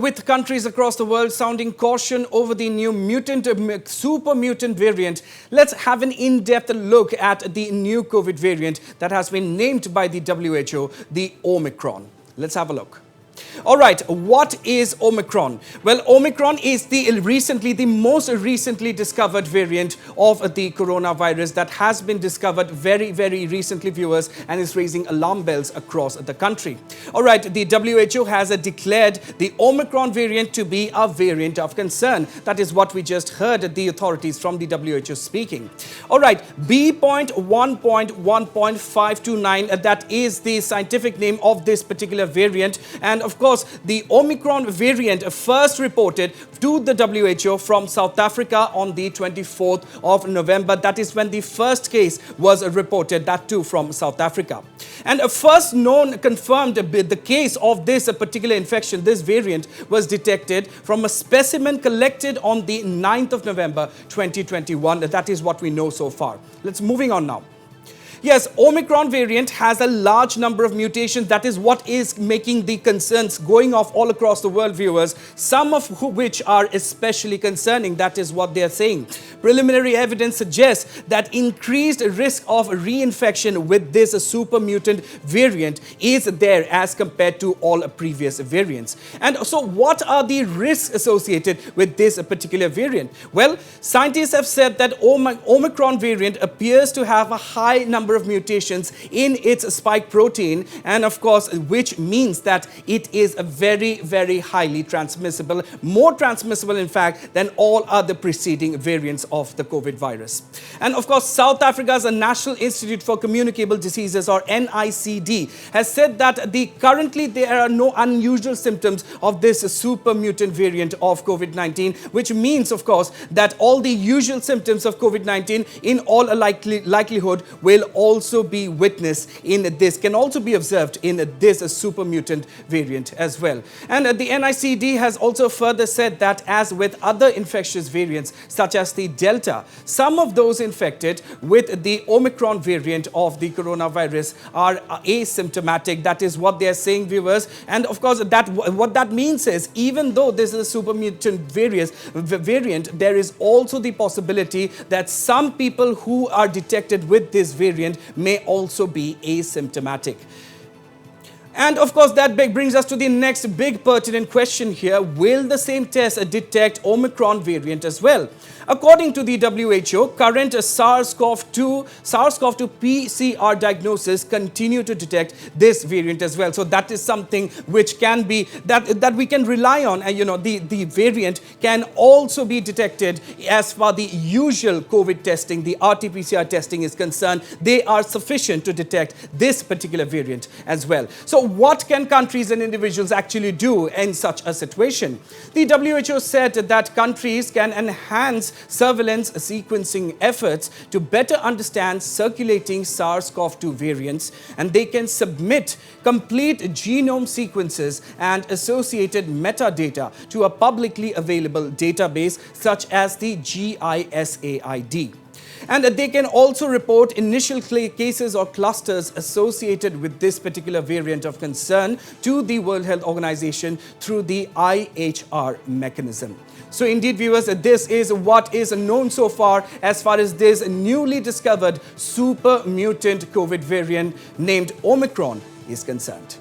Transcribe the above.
with countries across the world sounding caution over the new super mutant variant, let's have an in-depth look at the new COVID variant that has been named by the WHO, the Omicron. Let's have a look. All right, what is Omicron? Well, Omicron is the most recently discovered variant of the coronavirus that has been discovered very recently, viewers, and is raising alarm bells across the country. All right, the WHO has declared the Omicron variant to be a variant of concern. That is what we just heard the authorities from the WHO speaking. All right, B.1.1.529, that is the scientific name of this particular variant. And of course, the Omicron variant first reported to the WHO from South Africa on the 24th of November. That is when the first case was reported, that too from South Africa. And a first known confirmed the case of this particular infection, this variant, was detected from a specimen collected on the 9th of November 2021. That is what we know so far. Let's moving on now. Yes, Omicron variant has a large number of mutations. That is what is making the concerns going off all across the world, viewers, some of which are especially concerning. That is what they are saying. Preliminary evidence suggests that increased risk of reinfection with this super mutant variant is there as compared to all previous variants. And so what are the risks associated with this particular variant? Well, scientists have said that Omicron variant appears to have a high number of mutations in its spike protein, and of course, which means that it is a very highly transmissible, more transmissible in fact than all other preceding variants of the COVID virus. And of course, South Africa's National Institute for Communicable Diseases, or NICD, has said that currently there are no unusual symptoms of this super mutant variant of COVID-19, which means of course that all the usual symptoms of COVID-19 in all likelihood will also be witnessed in this, can also be observed in this super mutant variant as well. And the NICD has also further said that as with other infectious variants such as the Delta, some of those infected with the Omicron variant of the coronavirus are asymptomatic. That is what they are saying, viewers. And of course, what that means is, even though this is a super mutant variant, there is also the possibility that some people who are detected with this variant may also be asymptomatic. And of course, that brings us to the next big pertinent question here. Will the same test detect Omicron variant as well? According to the WHO, current SARS-CoV-2 PCR diagnosis continue to detect this variant as well. So that is something which can be, that we can rely on. And the variant can also be detected as far the usual COVID testing, the RT-PCR testing is concerned. They are sufficient to detect this particular variant as well. So what can countries and individuals actually do in such a situation? The WHO said that countries can enhance surveillance sequencing efforts to better understand circulating SARS-CoV-2 variants, and they can submit complete genome sequences and associated metadata to a publicly available database such as the GISAID. And they can also report initial cases or clusters associated with this particular variant of concern to the World Health Organization through the IHR mechanism. So indeed, viewers, this is what is known so far as this newly discovered super mutant COVID variant named Omicron is concerned.